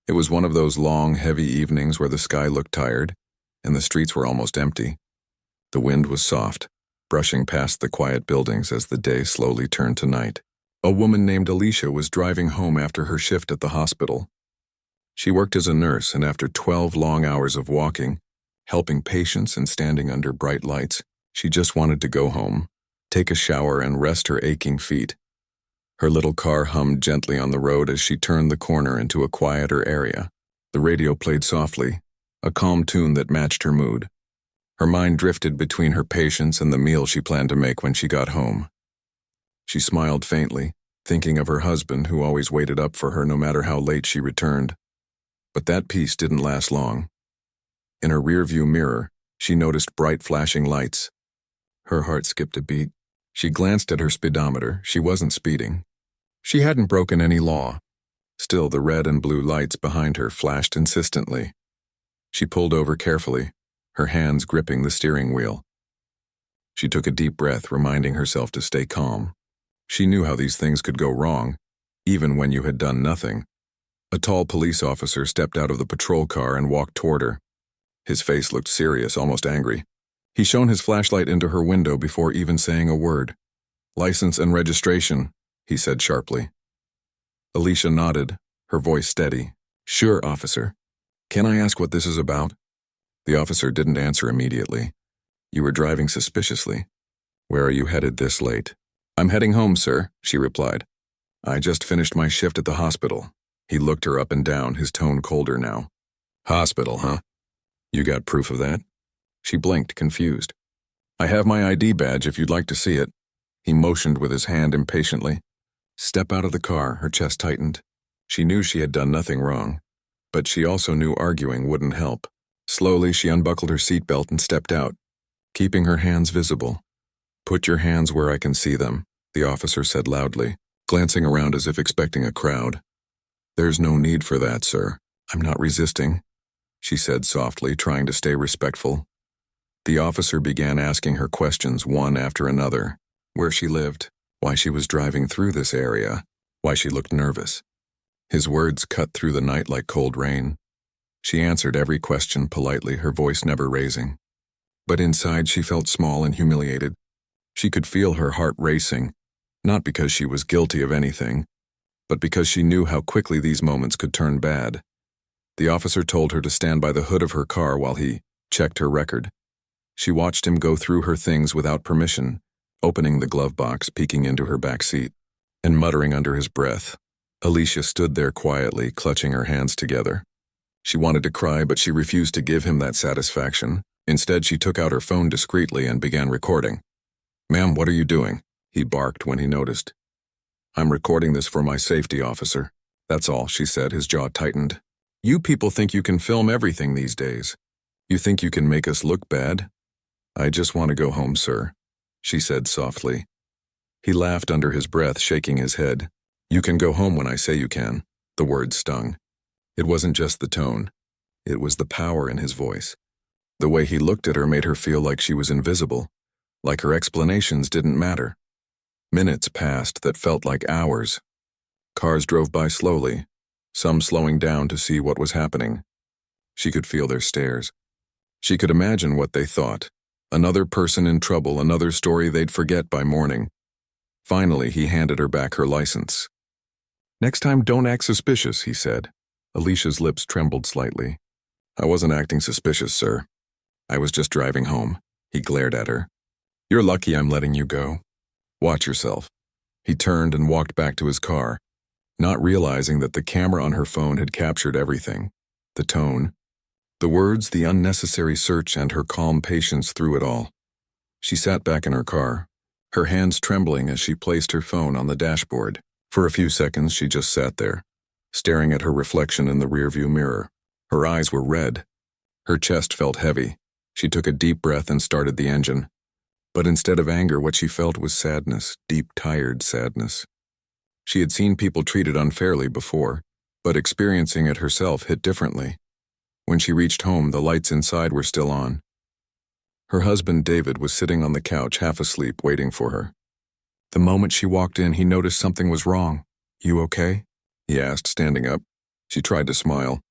It was one of those long, heavy evenings where the sky looked tired, and the streets were almost empty. The wind was soft, brushing past the quiet buildings as the day slowly turned to night. A woman named Alicia was driving home after her shift at the hospital. She worked as a nurse, and after 12 long hours of walking, helping patients and standing under bright lights, she just wanted to go home, take a shower, and rest her aching feet. Her little car hummed gently on the road as she turned the corner into a quieter area. The radio played softly, a calm tune that matched her mood. Her mind drifted between her patients and the meal she planned to make when she got home. She smiled faintly, thinking of her husband who always waited up for her no matter how late she returned. But that peace didn't last long. In her rearview mirror, she noticed bright flashing lights. Her heart skipped a beat. She glanced at her speedometer. She wasn't speeding. She hadn't broken any law. Still, the red and blue lights behind her flashed insistently. She pulled over carefully, her hands gripping the steering wheel. She took a deep breath, reminding herself to stay calm. She knew how these things could go wrong, even when you had done nothing. A tall police officer stepped out of the patrol car and walked toward her. His face looked serious, almost angry. He shone his flashlight into her window before even saying a word. "License and registration," he said sharply. Alicia nodded, her voice steady. "Sure, officer. Can I ask what this is about?" The officer didn't answer immediately. "You were driving suspiciously. Where are you headed this late?" "I'm heading home, sir," she replied. "I just finished my shift at the hospital." He looked her up and down, his tone colder now. "Hospital, huh? You got proof of that?" She blinked, confused. "I have my ID badge if you'd like to see it." He motioned with his hand impatiently. "Step out of the car," her chest tightened. She knew she had done nothing wrong, but she also knew arguing wouldn't help. Slowly, she unbuckled her seatbelt and stepped out, keeping her hands visible. "Put your hands where I can see them," the officer said loudly, glancing around as if expecting a crowd. "There's no need for that, sir. I'm not resisting," she said softly, trying to stay respectful. The officer began asking her questions one after another. Where she lived, why she was driving through this area, why she looked nervous. His words cut through the night like cold rain. She answered every question politely, her voice never raising. But inside she felt small and humiliated. She could feel her heart racing, not because she was guilty of anything, but because she knew how quickly these moments could turn bad. The officer told her to stand by the hood of her car while he checked her record. She watched him go through her things without permission, opening the glove box, peeking into her back seat, and muttering under his breath. Alicia stood there quietly, clutching her hands together. She wanted to cry, but she refused to give him that satisfaction. Instead, she took out her phone discreetly and began recording. "Ma'am, what are you doing?" he barked when he noticed. "I'm recording this for my safety, officer. That's all," she said, his jaw tightened. "You people think you can film everything these days. You think you can make us look bad?" "I just want to go home, sir," she said softly. He laughed under his breath, shaking his head. "You can go home when I say you can." The words stung. It wasn't just the tone. It was the power in his voice. The way he looked at her made her feel like she was invisible, like her explanations didn't matter. Minutes passed that felt like hours. Cars drove by slowly, some slowing down to see what was happening. She could feel their stares. She could imagine what they thought. Another person in trouble, another story they'd forget by morning. Finally, he handed her back her license. "Next time, don't act suspicious," he said. Alicia's lips trembled slightly. "I wasn't acting suspicious, sir. I was just driving home." He glared at her. "You're lucky I'm letting you go. Watch yourself." He turned and walked back to his car, not realizing that the camera on her phone had captured everything. The tone, the words, the unnecessary search, and her calm patience through it all. She sat back in her car, her hands trembling as she placed her phone on the dashboard. For a few seconds, she just sat there, staring at her reflection in the rearview mirror. Her eyes were red. Her chest felt heavy. She took a deep breath and started the engine. But instead of anger, what she felt was sadness, deep, tired sadness. She had seen people treated unfairly before, but experiencing it herself hit differently. When she reached home, the lights inside were still on. Her husband, David, was sitting on the couch, half asleep, waiting for her. The moment she walked in, he noticed something was wrong. "You okay?" he asked, standing up. She tried to smile.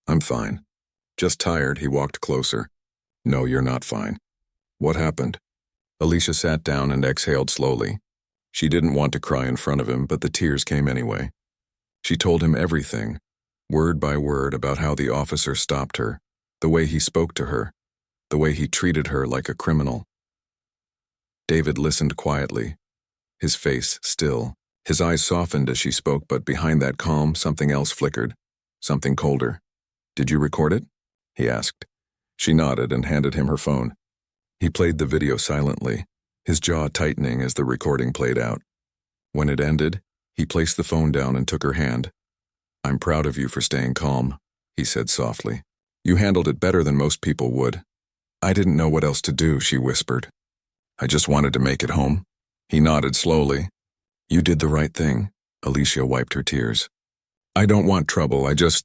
I'm fine. Just tired. He walked closer. No, you're not fine. What happened? Alicia sat down and exhaled slowly. She didn't want to cry in front of him, but the tears came anyway. She told him everything, word by word, about how the officer stopped her, the way he spoke to her, the way he treated her like a criminal. David listened quietly, his face still. His eyes softened as she spoke, but behind that calm, something else flickered, something colder. Did you record it? He asked. She nodded and handed him her phone. He played the video silently, his jaw tightening as the recording played out. When it ended, he placed the phone down and took her hand. I'm proud of you for staying calm, he said softly. You handled it better than most people would. I didn't know what else to do, she whispered. I just wanted to make it home. He nodded slowly. You did the right thing. Alicia wiped her tears. I don't want trouble. I just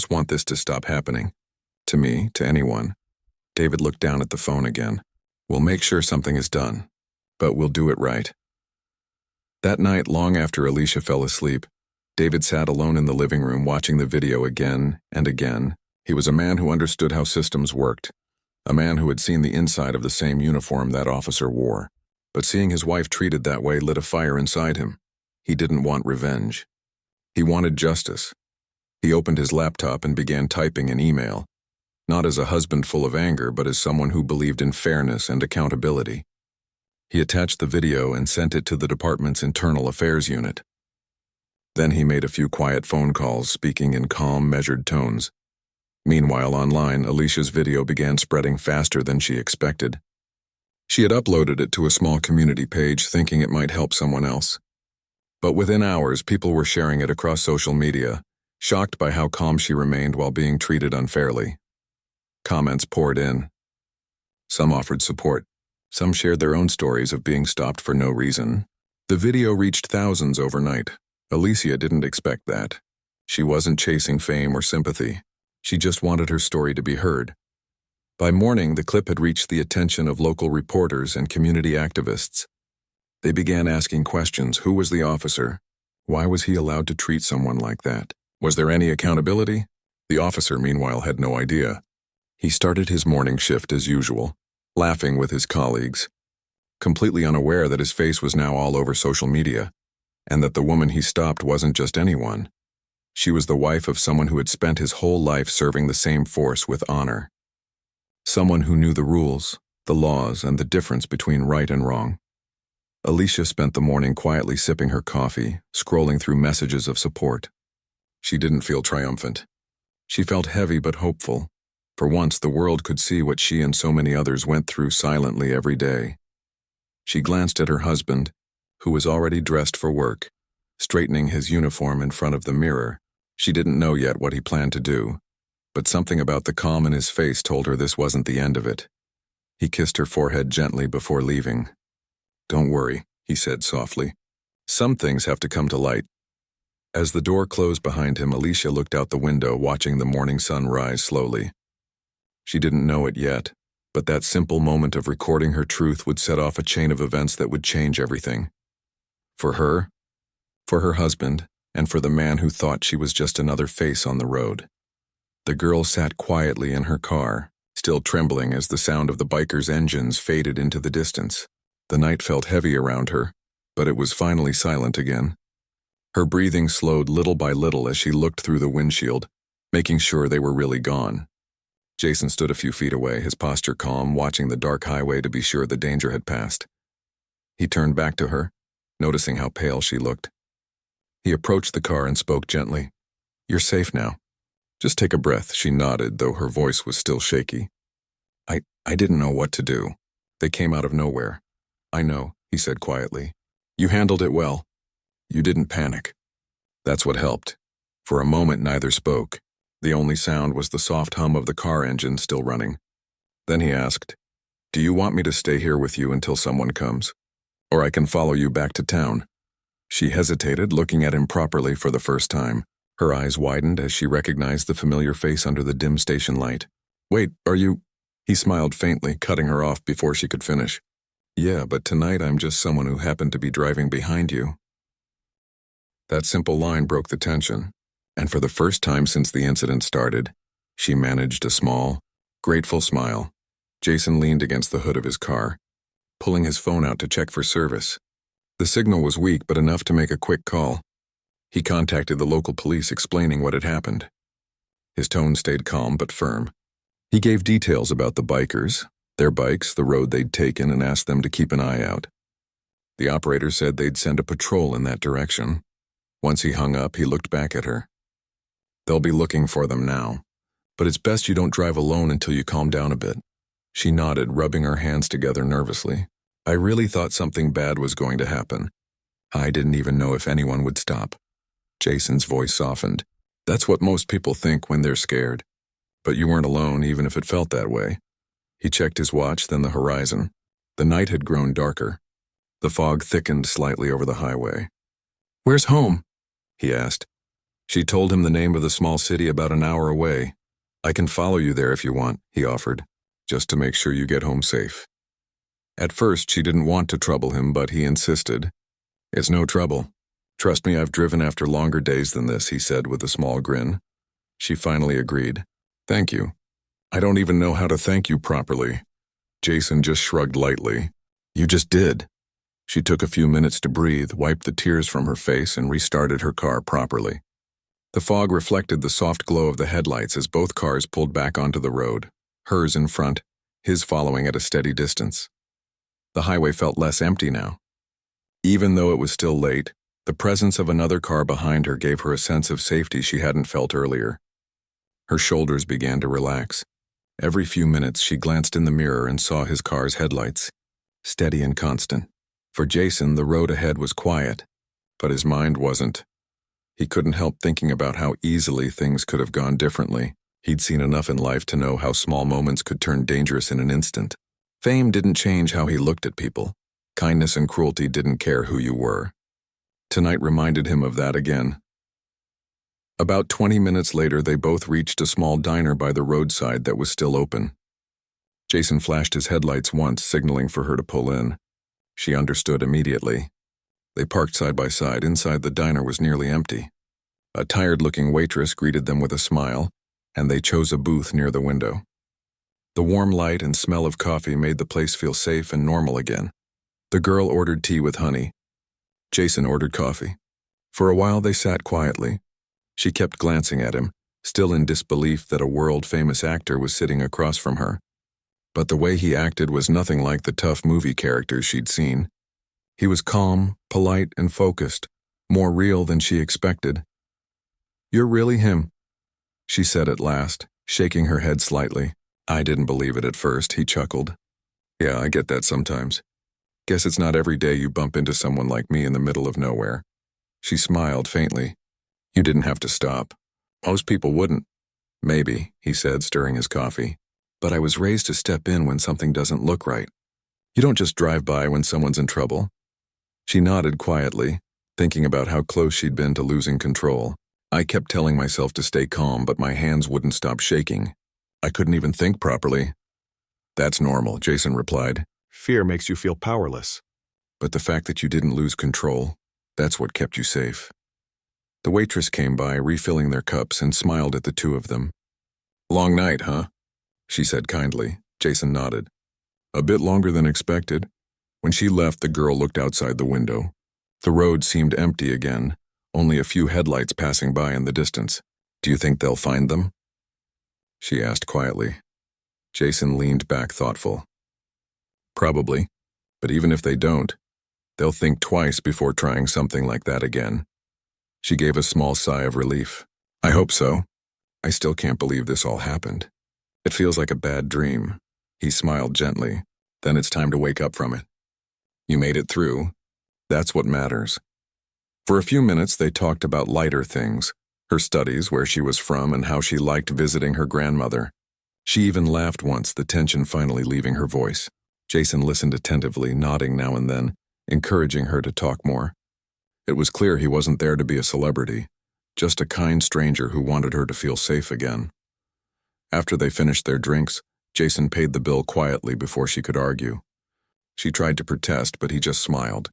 want this to stop happening. To me, to anyone. David looked down at the phone again. We'll make sure something is done, but we'll do it right. That night, long after Alicia fell asleep, David sat alone in the living room watching the video again and again. He was a man who understood how systems worked, a man who had seen the inside of the same uniform that officer wore. But seeing his wife treated that way lit a fire inside him. He didn't want revenge. He wanted justice. He opened his laptop and began typing an email, not as a husband full of anger, but as someone who believed in fairness and accountability. He attached the video and sent it to the department's internal affairs unit. Then he made a few quiet phone calls, speaking in calm, measured tones. Meanwhile, online, Alicia's video began spreading faster than she expected. She had uploaded it to a small community page, thinking it might help someone else. But within hours, people were sharing it across social media, shocked by how calm she remained while being treated unfairly. Comments poured in. Some offered support. Some shared their own stories of being stopped for no reason. The video reached thousands overnight. Alicia didn't expect that. She wasn't chasing fame or sympathy. She just wanted her story to be heard. By morning, the clip had reached the attention of local reporters and community activists. They began asking questions. Who was the officer? Why was he allowed to treat someone like that? Was there any accountability? The officer, meanwhile, had no idea. He started his morning shift as usual, laughing with his colleagues, completely unaware that his face was now all over social media, and that the woman he stopped wasn't just anyone. She was the wife of someone who had spent his whole life serving the same force with honor. Someone who knew the rules, the laws, and the difference between right and wrong. Alicia spent the morning quietly sipping her coffee, scrolling through messages of support. She didn't feel triumphant. She felt heavy but hopeful. For once, the world could see what she and so many others went through silently every day. She glanced at her husband, who was already dressed for work, straightening his uniform in front of the mirror. She didn't know yet what he planned to do, but something about the calm in his face told her this wasn't the end of it. He kissed her forehead gently before leaving. Don't worry, he said softly. Some things have to come to light. As the door closed behind him, Alicia looked out the window, watching the morning sun rise slowly. She didn't know it yet, but that simple moment of recording her truth would set off a chain of events that would change everything. For her, for her husband, and for the man who thought she was just another face on the road. The girl sat quietly in her car, still trembling as the sound of the bikers' engines faded into the distance. The night felt heavy around her, but it was finally silent again. Her breathing slowed little by little as she looked through the windshield, making sure they were really gone. Jason stood a few feet away, his posture calm, watching the dark highway to be sure the danger had passed. He turned back to her, noticing how pale she looked. He approached the car and spoke gently. You're safe now. Just take a breath, she nodded, though her voice was still shaky. I didn't know what to do. They came out of nowhere. I know, he said quietly. You handled it well. You didn't panic. That's what helped. For a moment, neither spoke. The only sound was the soft hum of the car engine still running. Then he asked, Do you want me to stay here with you until someone comes? Or I can follow you back to town? She hesitated, looking at him properly for the first time. Her eyes widened as she recognized the familiar face under the dim station light. Wait, are you... He smiled faintly, cutting her off before she could finish. Yeah, but tonight I'm just someone who happened to be driving behind you. That simple line broke the tension. And for the first time since the incident started, she managed a small, grateful smile. Jason leaned against the hood of his car, pulling his phone out to check for service. The signal was weak but enough to make a quick call. He contacted the local police explaining what had happened. His tone stayed calm but firm. He gave details about the bikers, their bikes, the road they'd taken, and asked them to keep an eye out. The operator said they'd send a patrol in that direction. Once he hung up, he looked back at her. They'll be looking for them now, but it's best you don't drive alone until you calm down a bit. She nodded, rubbing her hands together nervously. I really thought something bad was going to happen. I didn't even know if anyone would stop. Jason's voice softened. That's what most people think when they're scared. But you weren't alone, even if it felt that way. He checked his watch, then the horizon. The night had grown darker. The fog thickened slightly over the highway. Where's home? He asked. She told him the name of the small city about an hour away. I can follow you there if you want, he offered, just to make sure you get home safe. At first, she didn't want to trouble him, but he insisted. It's no trouble. Trust me, I've driven after longer days than this, he said with a small grin. She finally agreed. Thank you. I don't even know how to thank you properly. Jason just shrugged lightly. You just did. She took a few minutes to breathe, wiped the tears from her face, and restarted her car properly. The fog reflected the soft glow of the headlights as both cars pulled back onto the road, hers in front, his following at a steady distance. The highway felt less empty now. Even though it was still late, the presence of another car behind her gave her a sense of safety she hadn't felt earlier. Her shoulders began to relax. Every few minutes she glanced in the mirror and saw his car's headlights, steady and constant. For Jason, the road ahead was quiet, but his mind wasn't. He couldn't help thinking about how easily things could have gone differently. He'd seen enough in life to know how small moments could turn dangerous in an instant. Fame didn't change how he looked at people. Kindness and cruelty didn't care who you were. Tonight reminded him of that again. About 20 minutes later, they both reached a small diner by the roadside that was still open. Jason flashed his headlights once, signaling for her to pull in. She understood immediately. They parked side by side. Inside, the diner was nearly empty. A tired-looking waitress greeted them with a smile, and they chose a booth near the window. The warm light and smell of coffee made the place feel safe and normal again. The girl ordered tea with honey. Jason ordered coffee. For a while, they sat quietly. She kept glancing at him, still in disbelief that a world-famous actor was sitting across from her. But the way he acted was nothing like the tough movie characters she'd seen. He was calm, polite, and focused, more real than she expected. You're really him, she said at last, shaking her head slightly. I didn't believe it at first, he chuckled. Yeah, I get that sometimes. Guess it's not every day you bump into someone like me in the middle of nowhere. She smiled faintly. You didn't have to stop. Most people wouldn't. Maybe, he said, stirring his coffee. But I was raised to step in when something doesn't look right. You don't just drive by when someone's in trouble. She nodded quietly, thinking about how close she'd been to losing control. I kept telling myself to stay calm, but my hands wouldn't stop shaking. I couldn't even think properly. That's normal, Jason replied. Fear makes you feel powerless. But the fact that you didn't lose control, that's what kept you safe. The waitress came by, refilling their cups, and smiled at the two of them. Long night, huh? She said kindly. Jason nodded. A bit longer than expected. When she left, the girl looked outside the window. The road seemed empty again, only a few headlights passing by in the distance. Do you think they'll find them? She asked quietly. Jason leaned back thoughtful. Probably, but even if they don't, they'll think twice before trying something like that again. She gave a small sigh of relief. I hope so. I still can't believe this all happened. It feels like a bad dream. He smiled gently. Then it's time to wake up from it. You made it through. That's what matters. For a few minutes, they talked about lighter things, her studies, where she was from, and how she liked visiting her grandmother. She even laughed once, the tension finally leaving her voice. Jason listened attentively, nodding now and then, encouraging her to talk more. It was clear he wasn't there to be a celebrity, just a kind stranger who wanted her to feel safe again. After they finished their drinks, Jason paid the bill quietly before she could argue. She tried to protest, but he just smiled.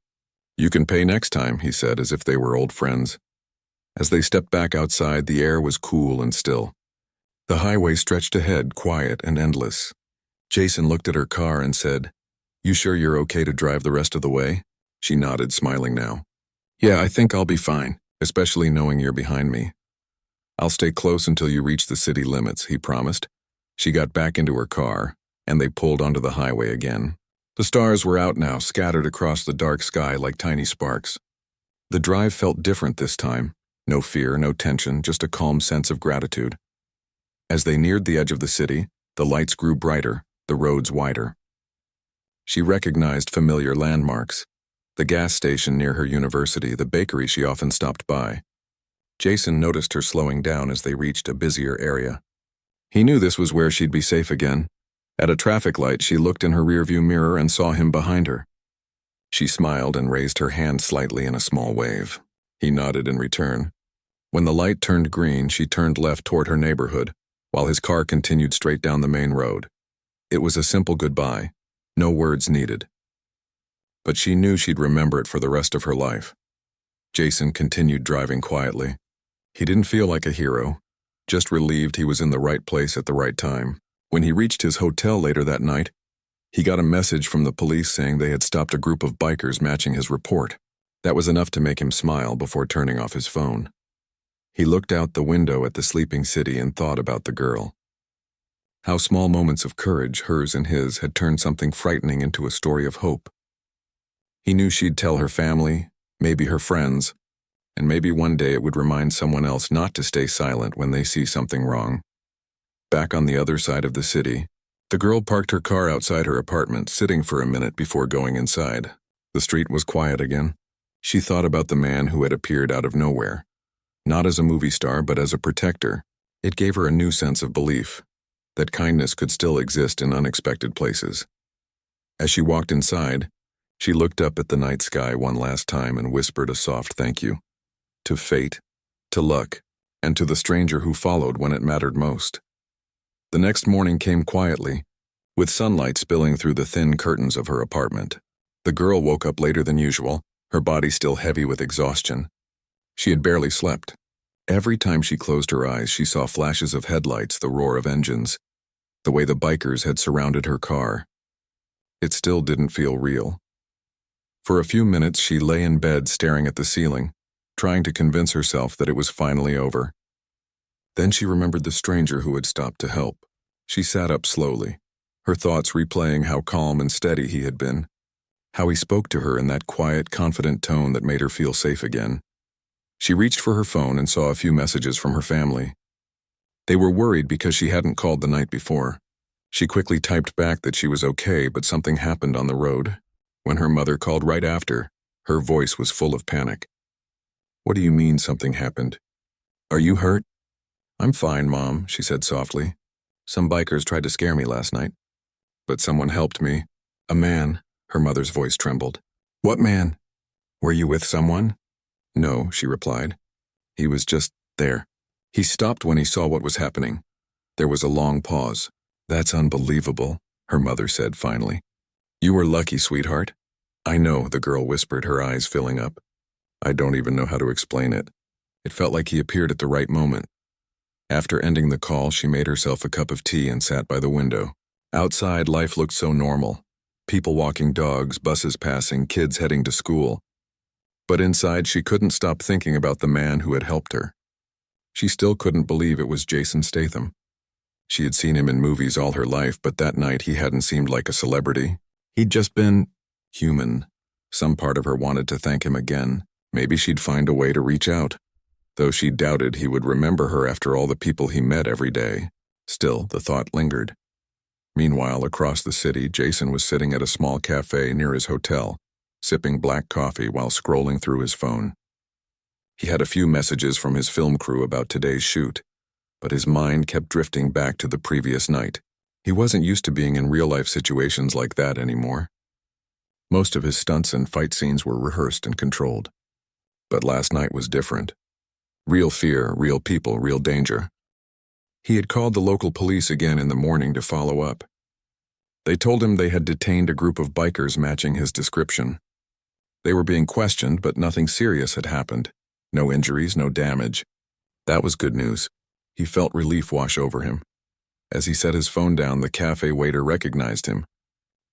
You can pay next time, he said, as if they were old friends. As they stepped back outside, the air was cool and still. The highway stretched ahead, quiet and endless. Jason looked at her car and said, "You sure you're okay to drive the rest of the way?" She nodded, smiling now. "Yeah, I think I'll be fine, especially knowing you're behind me." "I'll stay close until you reach the city limits," he promised. She got back into her car, and they pulled onto the highway again. The stars were out now, scattered across the dark sky like tiny sparks. The drive felt different this time. No fear, no tension, just a calm sense of gratitude. As they neared the edge of the city, the lights grew brighter, the roads wider. She recognized familiar landmarks: the gas station near her university, the bakery she often stopped by. Jason noticed her slowing down as they reached a busier area. He knew this was where she'd be safe again. At a traffic light, she looked in her rearview mirror and saw him behind her. She smiled and raised her hand slightly in a small wave. He nodded in return. When the light turned green, she turned left toward her neighborhood, while his car continued straight down the main road. It was a simple goodbye, no words needed. But she knew she'd remember it for the rest of her life. Jason continued driving quietly. He didn't feel like a hero, just relieved he was in the right place at the right time. When he reached his hotel later that night, he got a message from the police saying they had stopped a group of bikers matching his report. That was enough to make him smile before turning off his phone. He looked out the window at the sleeping city and thought about the girl. How small moments of courage, hers and his, had turned something frightening into a story of hope. He knew she'd tell her family, maybe her friends, and maybe one day it would remind someone else not to stay silent when they see something wrong. Back on the other side of the city, the girl parked her car outside her apartment, sitting for a minute before going inside. The street was quiet again. She thought about the man who had appeared out of nowhere. Not as a movie star, but as a protector. It gave her a new sense of belief, that kindness could still exist in unexpected places. As she walked inside, she looked up at the night sky one last time and whispered a soft thank you. To fate, to luck, and to the stranger who followed when it mattered most. The next morning came quietly, with sunlight spilling through the thin curtains of her apartment. The girl woke up later than usual, her body still heavy with exhaustion. She had barely slept. Every time she closed her eyes, she saw flashes of headlights, the roar of engines, the way the bikers had surrounded her car. It still didn't feel real. For a few minutes, she lay in bed staring at the ceiling, trying to convince herself that it was finally over. Then she remembered the stranger who had stopped to help. She sat up slowly, her thoughts replaying how calm and steady he had been, how he spoke to her in that quiet, confident tone that made her feel safe again. She reached for her phone and saw a few messages from her family. They were worried because she hadn't called the night before. She quickly typed back that she was okay, but something happened on the road. When her mother called right after, her voice was full of panic. "What do you mean something happened? Are you hurt?" "I'm fine, Mom," she said softly. "Some bikers tried to scare me last night. But someone helped me. A man." Her mother's voice trembled. "What man? Were you with someone?" "No," she replied. "He was just there." He stopped when he saw what was happening. There was a long pause. "That's unbelievable," her mother said finally. "You were lucky, sweetheart." "I know," the girl whispered, her eyes filling up. "I don't even know how to explain it. It felt like he appeared at the right moment." After ending the call, she made herself a cup of tea and sat by the window. Outside, life looked so normal. People walking dogs, buses passing, kids heading to school. But inside, she couldn't stop thinking about the man who had helped her. She still couldn't believe it was Jason Statham. She had seen him in movies all her life, but that night he hadn't seemed like a celebrity. He'd just been human. Some part of her wanted to thank him again. Maybe she'd find a way to reach out. Though she doubted he would remember her after all the people he met every day. Still, the thought lingered. Meanwhile, across the city, Jason was sitting at a small cafe near his hotel, sipping black coffee while scrolling through his phone. He had a few messages from his film crew about today's shoot, but his mind kept drifting back to the previous night. He wasn't used to being in real-life situations like that anymore. Most of his stunts and fight scenes were rehearsed and controlled. But last night was different. Real fear, real people, real danger. He had called the local police again in the morning to follow up. They told him they had detained a group of bikers matching his description. They were being questioned, but nothing serious had happened. No injuries, no damage. That was good news. He felt relief wash over him. As he set his phone down, the cafe waiter recognized him.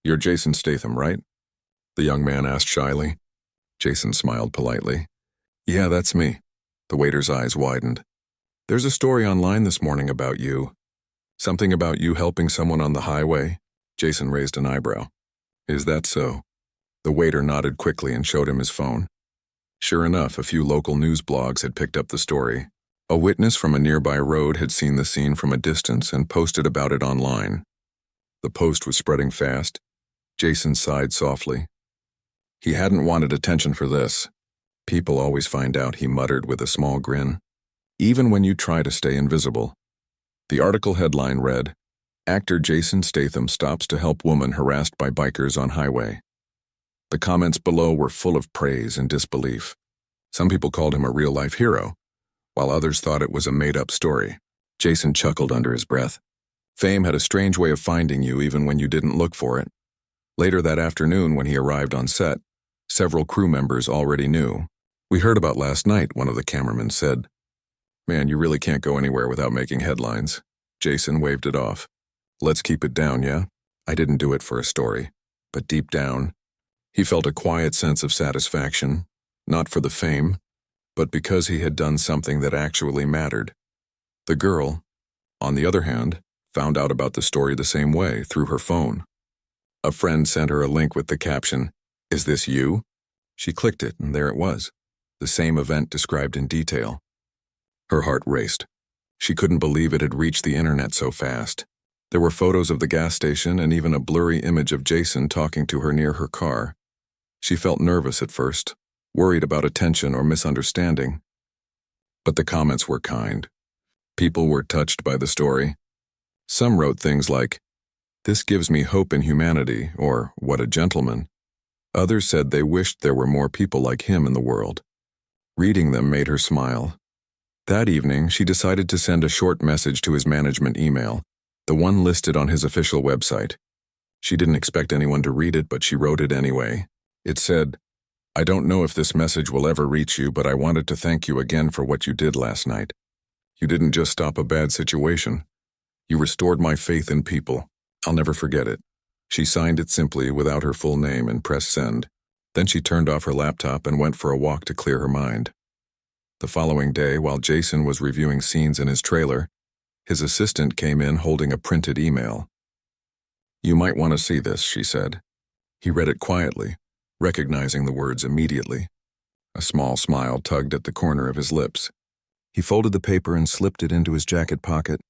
"You're Jason Statham, right?" the young man asked shyly. Jason smiled politely. "Yeah, that's me." The waiter's eyes widened. "There's a story online this morning about you. Something about you helping someone on the highway?" Jason raised an eyebrow. "Is that so?" The waiter nodded quickly and showed him his phone. Sure enough, a few local news blogs had picked up the story. A witness from a nearby road had seen the scene from a distance and posted about it online. The post was spreading fast. Jason sighed softly. He hadn't wanted attention for this. "People always find out," he muttered with a small grin. "Even when you try to stay invisible." The article headline read, "Actor Jason Statham stops to help woman harassed by bikers on highway." The comments below were full of praise and disbelief. Some people called him a real-life hero, while others thought it was a made-up story. Jason chuckled under his breath. Fame had a strange way of finding you even when you didn't look for it. Later that afternoon, when he arrived on set, several crew members already knew. "We heard about last night," one of the cameramen said. "Man, you really can't go anywhere without making headlines." Jason waved it off. "Let's keep it down, yeah? I didn't do it for a story." But deep down, he felt a quiet sense of satisfaction, not for the fame, but because he had done something that actually mattered. The girl, on the other hand, found out about the story the same way, through her phone. A friend sent her a link with the caption, "Is this you?" She clicked it, and there it was, the same event described in detail. Her heart raced. She couldn't believe it had reached the internet so fast. There were photos of the gas station and even a blurry image of Jason talking to her near her car. She felt nervous at first, worried about attention or misunderstanding. But the comments were kind. People were touched by the story. Some wrote things like, "This gives me hope in humanity," or "What a gentleman." Others said they wished there were more people like him in the world. Reading them made her smile. That evening, she decided to send a short message to his management email, the one listed on his official website. She didn't expect anyone to read it, but she wrote it anyway. It said, "I don't know if this message will ever reach you, but I wanted to thank you again for what you did last night. You didn't just stop a bad situation. You restored my faith in people. I'll never forget it." She signed it simply without her full name and pressed send. Then she turned off her laptop and went for a walk to clear her mind. The following day, while Jason was reviewing scenes in his trailer, his assistant came in holding a printed email. "You might want to see this," she said. He read it quietly, recognizing the words immediately. A small smile tugged at the corner of his lips. He folded the paper and slipped it into his jacket pocket.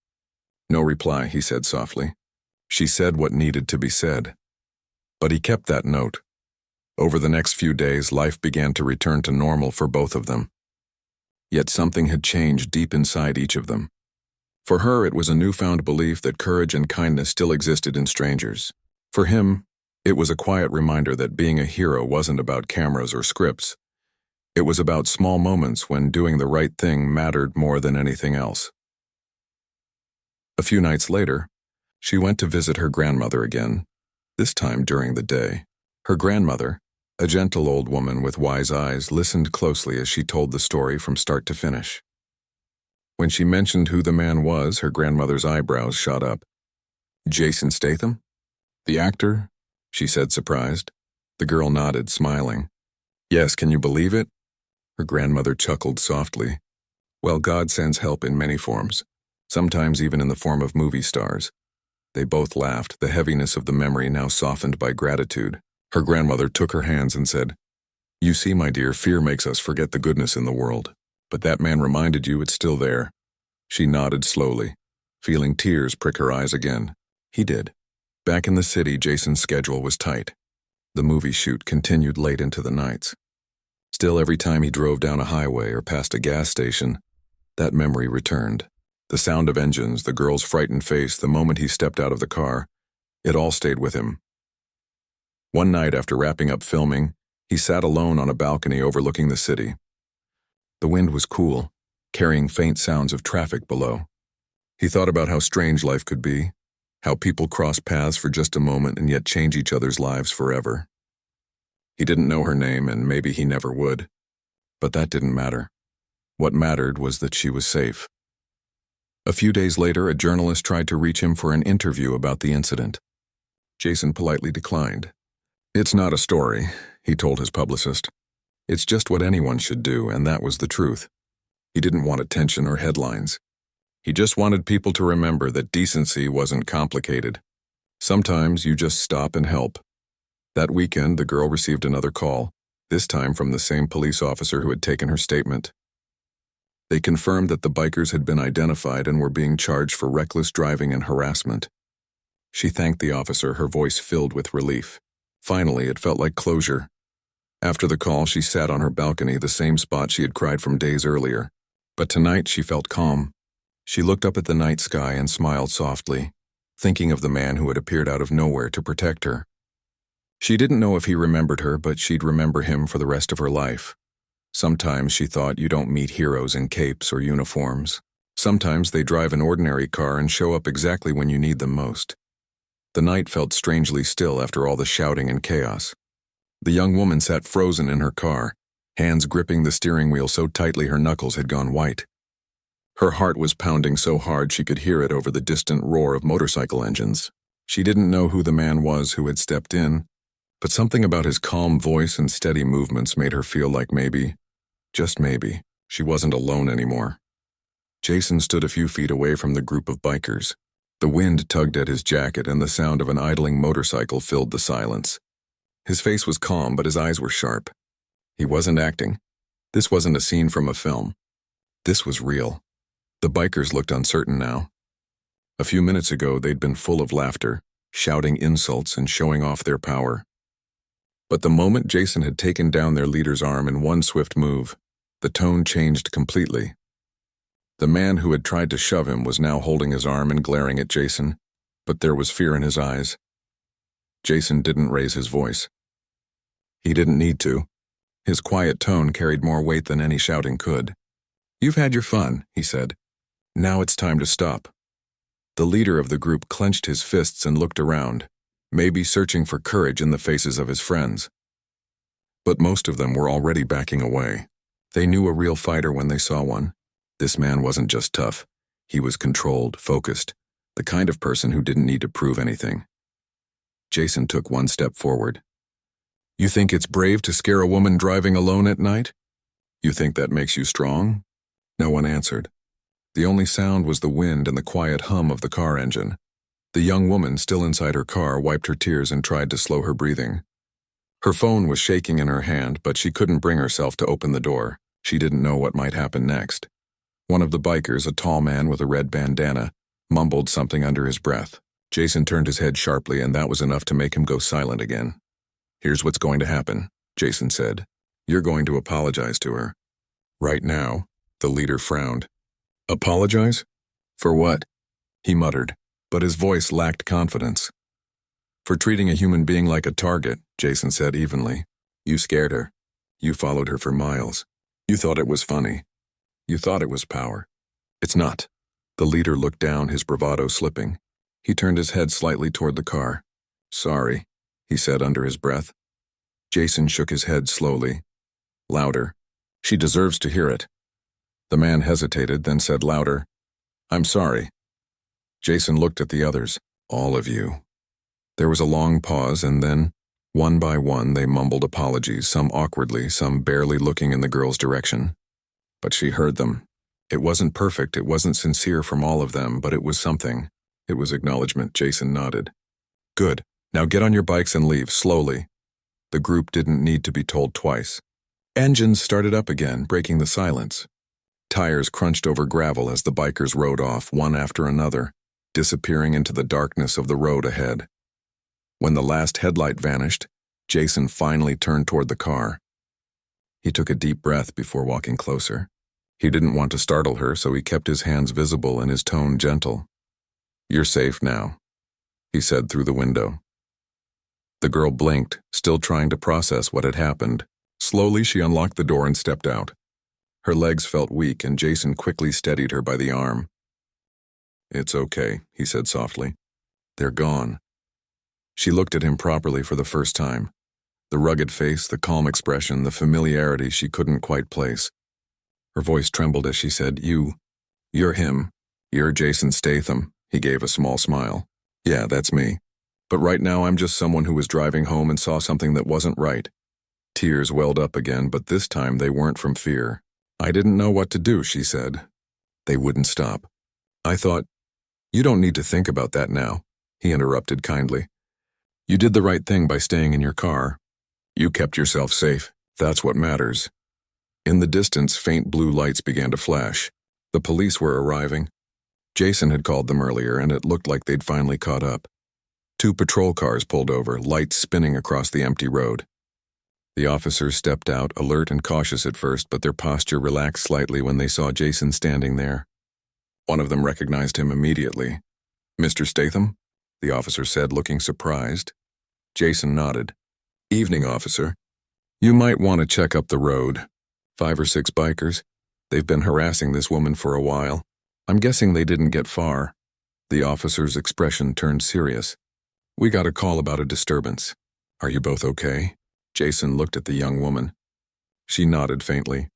"No reply," he said softly. She said what needed to be said. But he kept that note. Over the next few days, life began to return to normal for both of them. Yet something had changed deep inside each of them. For her, it was a newfound belief that courage and kindness still existed in strangers. For him, it was a quiet reminder that being a hero wasn't about cameras or scripts. It was about small moments when doing the right thing mattered more than anything else. A few nights later, she went to visit her grandmother again, this time during the day. Her grandmother, a gentle old woman with wise eyes, listened closely as she told the story from start to finish. When she mentioned who the man was, her grandmother's eyebrows shot up. "Jason Statham? The actor?" she said, surprised. The girl nodded, smiling. "Yes, can you believe it?" Her grandmother chuckled softly. "Well, God sends help in many forms, sometimes even in the form of movie stars." They both laughed, the heaviness of the memory now softened by gratitude. Her grandmother took her hands and said, "You see, my dear, fear makes us forget the goodness in the world. But that man reminded you it's still there." She nodded slowly, feeling tears prick her eyes again. He did. Back in the city, Jason's schedule was tight. The movie shoot continued late into the nights. Still, every time he drove down a highway or past a gas station, that memory returned. The sound of engines, the girl's frightened face, the moment he stepped out of the car, it all stayed with him. One night after wrapping up filming, he sat alone on a balcony overlooking the city. The wind was cool, carrying faint sounds of traffic below. He thought about how strange life could be, how people cross paths for just a moment and yet change each other's lives forever. He didn't know her name, and maybe he never would. But that didn't matter. What mattered was that she was safe. A few days later, a journalist tried to reach him for an interview about the incident. Jason politely declined. "It's not a story," he told his publicist. "It's just what anyone should do, and that was the truth." He didn't want attention or headlines. He just wanted people to remember that decency wasn't complicated. Sometimes you just stop and help. That weekend, the girl received another call, this time from the same police officer who had taken her statement. They confirmed that the bikers had been identified and were being charged for reckless driving and harassment. She thanked the officer, her voice filled with relief. Finally, it felt like closure. After the call, she sat on her balcony, the same spot she had cried from days earlier. But tonight, she felt calm. She looked up at the night sky and smiled softly, thinking of the man who had appeared out of nowhere to protect her. She didn't know if he remembered her, but she'd remember him for the rest of her life. Sometimes she thought you don't meet heroes in capes or uniforms. Sometimes they drive an ordinary car and show up exactly when you need them most. The night felt strangely still after all the shouting and chaos. The young woman sat frozen in her car, hands gripping the steering wheel so tightly her knuckles had gone white. Her heart was pounding so hard she could hear it over the distant roar of motorcycle engines. She didn't know who the man was who had stepped in, but something about his calm voice and steady movements made her feel like maybe, just maybe, she wasn't alone anymore. Jason stood a few feet away from the group of bikers. The wind tugged at his jacket and the sound of an idling motorcycle filled the silence. His face was calm, but his eyes were sharp. He wasn't acting. This wasn't a scene from a film. This was real. The bikers looked uncertain now. A few minutes ago, they'd been full of laughter, shouting insults and showing off their power. But the moment Jason had taken down their leader's arm in one swift move, the tone changed completely. The man who had tried to shove him was now holding his arm and glaring at Jason, but there was fear in his eyes. Jason didn't raise his voice. He didn't need to. His quiet tone carried more weight than any shouting could. "You've had your fun," he said. "Now it's time to stop." The leader of the group clenched his fists and looked around, maybe searching for courage in the faces of his friends. But most of them were already backing away. They knew a real fighter when they saw one. This man wasn't just tough. He was controlled, focused, the kind of person who didn't need to prove anything. Jason took one step forward. "You think it's brave to scare a woman driving alone at night? You think that makes you strong?" No one answered. The only sound was the wind and the quiet hum of the car engine. The young woman, still inside her car, wiped her tears and tried to slow her breathing. Her phone was shaking in her hand, but she couldn't bring herself to open the door. She didn't know what might happen next. One of the bikers, a tall man with a red bandana, mumbled something under his breath. Jason turned his head sharply, and that was enough to make him go silent again. "Here's what's going to happen," Jason said. "You're going to apologize to her." "Right now?" The leader frowned. "Apologize? For what?" he muttered, but his voice lacked confidence. "For treating a human being like a target," Jason said evenly. "You scared her. You followed her for miles. You thought it was funny. You thought it was power. It's not." The leader looked down, his bravado slipping. He turned his head slightly toward the car. "Sorry," he said under his breath. Jason shook his head slowly. Louder. "She deserves to hear it." The man hesitated, then said louder, "I'm sorry." Jason looked at the others. "All of you." There was a long pause, and then, one by one, they mumbled apologies, some awkwardly, some barely looking in the girl's direction. But she heard them. It wasn't perfect, it wasn't sincere from all of them, but it was something. It was acknowledgement. Jason nodded. "Good. Now get on your bikes and leave, slowly." The group didn't need to be told twice. Engines started up again, breaking the silence. Tires crunched over gravel as the bikers rode off, one after another, disappearing into the darkness of the road ahead. When the last headlight vanished, Jason finally turned toward the car. He took a deep breath before walking closer. He didn't want to startle her, so he kept his hands visible and his tone gentle. "You're safe now," he said through the window. The girl blinked, still trying to process what had happened. Slowly, she unlocked the door and stepped out. Her legs felt weak, and Jason quickly steadied her by the arm. "It's okay," he said softly. "They're gone." She looked at him properly for the first time. The rugged face, the calm expression, the familiarity she couldn't quite place. Her voice trembled as she said, You're him. You're Jason Statham. He gave a small smile. Yeah, that's me. But right now I'm just someone who was driving home and saw something that wasn't right. Tears welled up again, but this time they weren't from fear. I didn't know what to do, she said. They wouldn't stop. I thought, you don't need to think about that now, he interrupted kindly. You did the right thing by staying in your car. You kept yourself safe. That's what matters. In the distance, faint blue lights began to flash. The police were arriving. Jason had called them earlier, and it looked like they'd finally caught up. 2 patrol cars pulled over, lights spinning across the empty road. The officers stepped out, alert and cautious at first, but their posture relaxed slightly when they saw Jason standing there. One of them recognized him immediately. Mr. Statham? The officer said, looking surprised. Jason nodded. Evening, officer. You might want to check up the road. 5 or 6 bikers. They've been harassing this woman for a while. I'm guessing they didn't get far. The officer's expression turned serious. We got a call about a disturbance. Are you both okay? Jason looked at the young woman. She nodded faintly.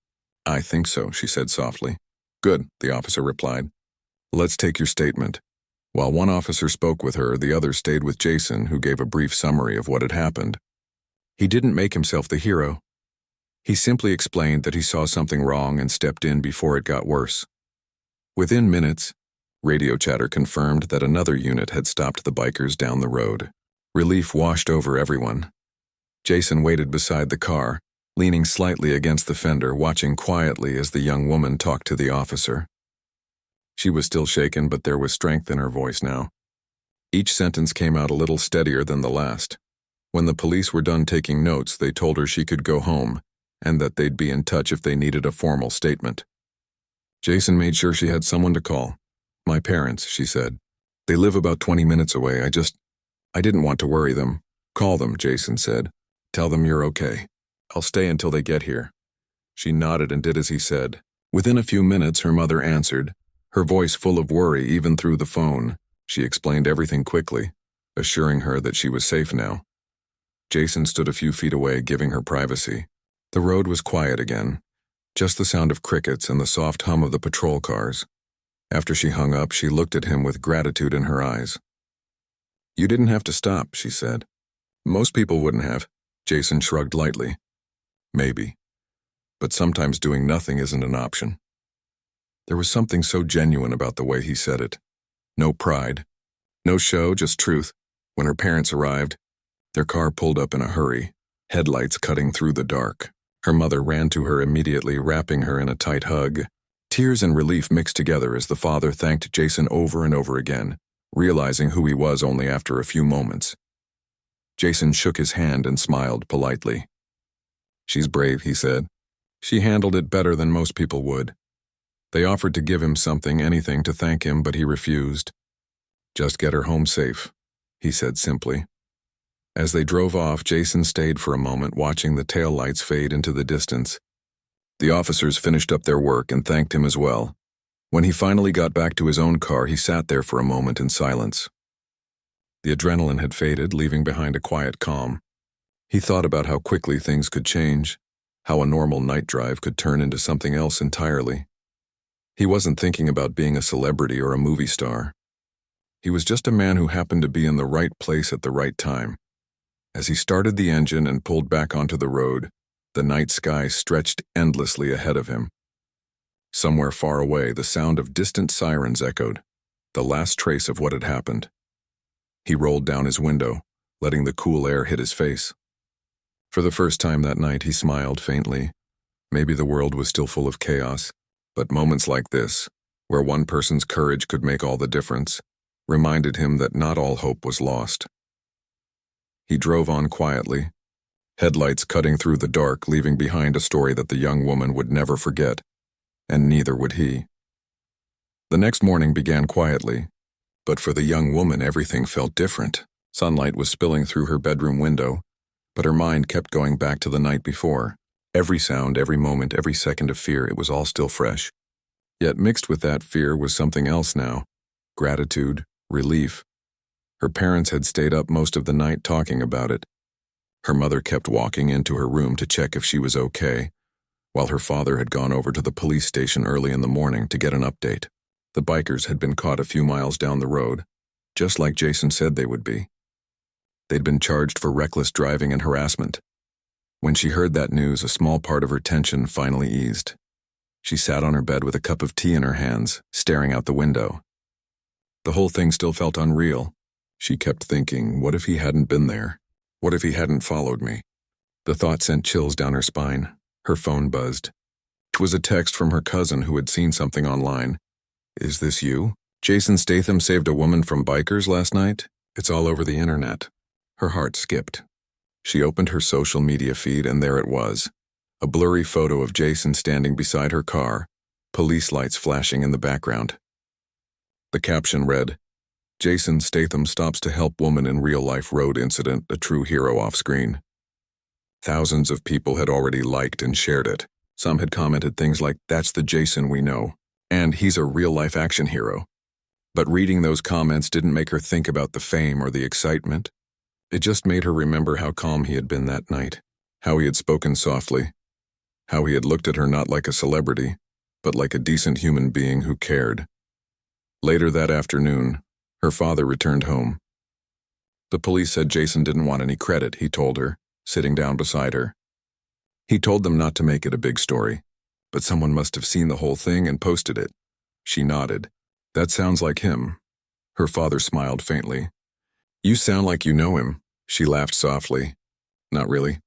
I think so, she said softly. Good, the officer replied. Let's take your statement. While one officer spoke with her, the other stayed with Jason, who gave a brief summary of what had happened. He didn't make himself the hero. He simply explained that he saw something wrong and stepped in before it got worse. Within minutes, radio chatter confirmed that another unit had stopped the bikers down the road. Relief washed over everyone. Jason waited beside the car, leaning slightly against the fender, watching quietly as the young woman talked to the officer. She was still shaken, but there was strength in her voice now. Each sentence came out a little steadier than the last. When the police were done taking notes, they told her she could go home, and that they'd be in touch if they needed a formal statement. Jason made sure she had someone to call. My parents, she said. They live about 20 minutes away. I didn't want to worry them. Call them, Jason said. Tell them you're okay. I'll stay until they get here. She nodded and did as he said. Within a few minutes, her mother answered, her voice full of worry even through the phone. She explained everything quickly, assuring her that she was safe now. Jason stood a few feet away, giving her privacy. The road was quiet again, just the sound of crickets and the soft hum of the patrol cars. After she hung up, she looked at him with gratitude in her eyes. You didn't have to stop, she said. Most people wouldn't have. Jason shrugged lightly. Maybe. But sometimes doing nothing isn't an option. There was something so genuine about the way he said it. No pride. No show, just truth. When her parents arrived, their car pulled up in a hurry, headlights cutting through the dark. Her mother ran to her immediately, wrapping her in a tight hug. Tears and relief mixed together as the father thanked Jason over and over again, realizing who he was only after a few moments. Jason shook his hand and smiled politely. She's brave, he said. She handled it better than most people would. They offered to give him something, anything, to thank him, but he refused. Just get her home safe, he said simply. As they drove off, Jason stayed for a moment, watching the taillights fade into the distance. The officers finished up their work and thanked him as well. When he finally got back to his own car, he sat there for a moment in silence. The adrenaline had faded, leaving behind a quiet calm. He thought about how quickly things could change, how a normal night drive could turn into something else entirely. He wasn't thinking about being a celebrity or a movie star. He was just a man who happened to be in the right place at the right time. As he started the engine and pulled back onto the road, the night sky stretched endlessly ahead of him. Somewhere far away, the sound of distant sirens echoed, the last trace of what had happened. He rolled down his window, letting the cool air hit his face. For the first time that night, he smiled faintly. Maybe the world was still full of chaos, but moments like this, where one person's courage could make all the difference, reminded him that not all hope was lost. He drove on quietly, headlights cutting through the dark, leaving behind a story that the young woman would never forget, and neither would he. The next morning began quietly, but for the young woman everything felt different. Sunlight was spilling through her bedroom window, but her mind kept going back to the night before. Every sound, every moment, every second of fear, it was all still fresh. Yet mixed with that fear was something else now. Gratitude, relief. Her parents had stayed up most of the night talking about it. Her mother kept walking into her room to check if she was okay, while her father had gone over to the police station early in the morning to get an update. The bikers had been caught a few miles down the road, just like Jason said they would be. They'd been charged for reckless driving and harassment. When she heard that news, a small part of her tension finally eased. She sat on her bed with a cup of tea in her hands, staring out the window. The whole thing still felt unreal. She kept thinking, what if he hadn't been there? What if he hadn't followed me? The thought sent chills down her spine. Her phone buzzed. It was a text from her cousin who had seen something online. Is this you? Jason Statham saved a woman from bikers last night? It's all over the internet. Her heart skipped. She opened her social media feed and there it was. A blurry photo of Jason standing beside her car, police lights flashing in the background. The caption read, Jason Statham stops to help woman in real-life road incident, a true hero off-screen. Thousands of people had already liked and shared it. Some had commented things like, that's the Jason we know, and he's a real-life action hero. But reading those comments didn't make her think about the fame or the excitement. It just made her remember how calm he had been that night, how he had spoken softly, how he had looked at her not like a celebrity, but like a decent human being who cared. Later that afternoon, her father returned home. The police said Jason didn't want any credit, he told her, sitting down beside her. He told them not to make it a big story, but someone must have seen the whole thing and posted it. She nodded. That sounds like him. Her father smiled faintly. You sound like you know him. She laughed softly. Not really,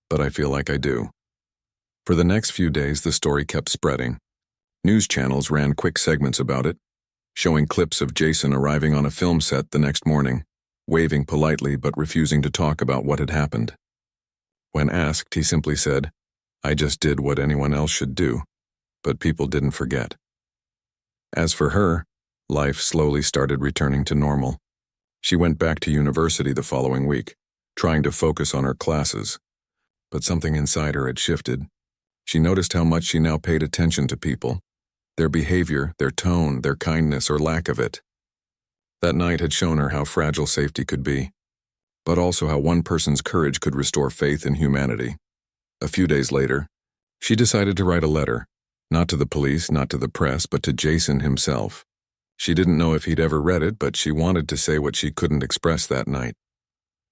but I feel like I do. For the next few days, the story kept spreading. News channels ran quick segments about it, showing clips of Jason arriving on a film set the next morning, waving politely but refusing to talk about what had happened. When asked, he simply said, I just did what anyone else should do, but people didn't forget. As for her, life slowly started returning to normal. She went back to university the following week, trying to focus on her classes. But something inside her had shifted. She noticed how much she now paid attention to people, their behavior, their tone, their kindness or lack of it. That night had shown her how fragile safety could be, but also how one person's courage could restore faith in humanity. A few days later, she decided to write a letter, not to the police, not to the press, but to Jason himself. She didn't know if he'd ever read it, but she wanted to say what she couldn't express that night.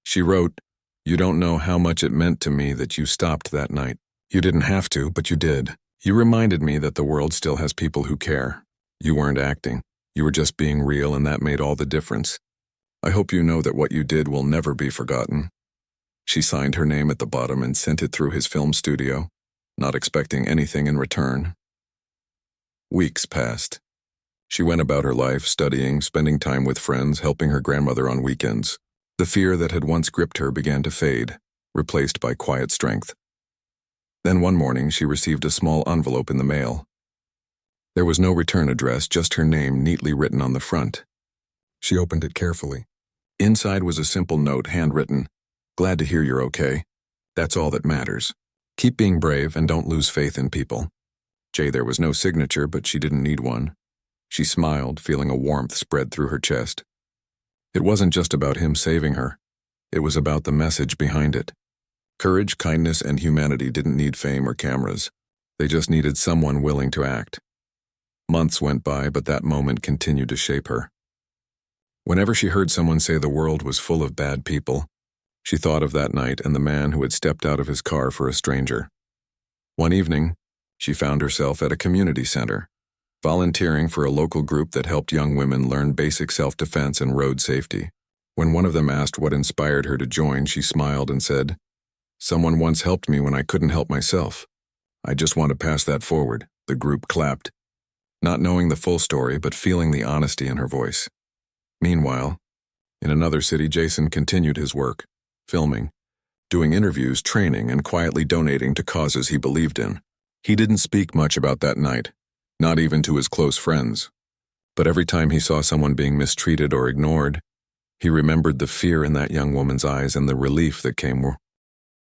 She wrote, You don't know how much it meant to me that you stopped that night. You didn't have to, but you did. You reminded me that the world still has people who care. You weren't acting. You were just being real, and that made all the difference. I hope you know that what you did will never be forgotten. She signed her name at the bottom and sent it through his film studio, not expecting anything in return. Weeks passed. She went about her life, studying, spending time with friends, helping her grandmother on weekends. The fear that had once gripped her began to fade, replaced by quiet strength. Then one morning, she received a small envelope in the mail. There was no return address, just her name neatly written on the front. She opened it carefully. Inside was a simple note, handwritten, Glad to hear you're okay. That's all that matters. Keep being brave and don't lose faith in people. There was no signature, but she didn't need one. She smiled, feeling a warmth spread through her chest. It wasn't just about him saving her. It was about the message behind it. Courage, kindness, and humanity didn't need fame or cameras. They just needed someone willing to act. Months went by, but that moment continued to shape her. Whenever she heard someone say the world was full of bad people, she thought of that night and the man who had stepped out of his car for a stranger. One evening, she found herself at a community center, volunteering for a local group that helped young women learn basic self-defense and road safety. When one of them asked what inspired her to join, she smiled and said, Someone once helped me when I couldn't help myself. I just want to pass that forward. The group clapped, not knowing the full story but feeling the honesty in her voice. Meanwhile, in another city, Jason continued his work, filming, doing interviews, training, and quietly donating to causes he believed in. He didn't speak much about that night, not even to his close friends. But every time he saw someone being mistreated or ignored, he remembered the fear in that young woman's eyes and the relief that came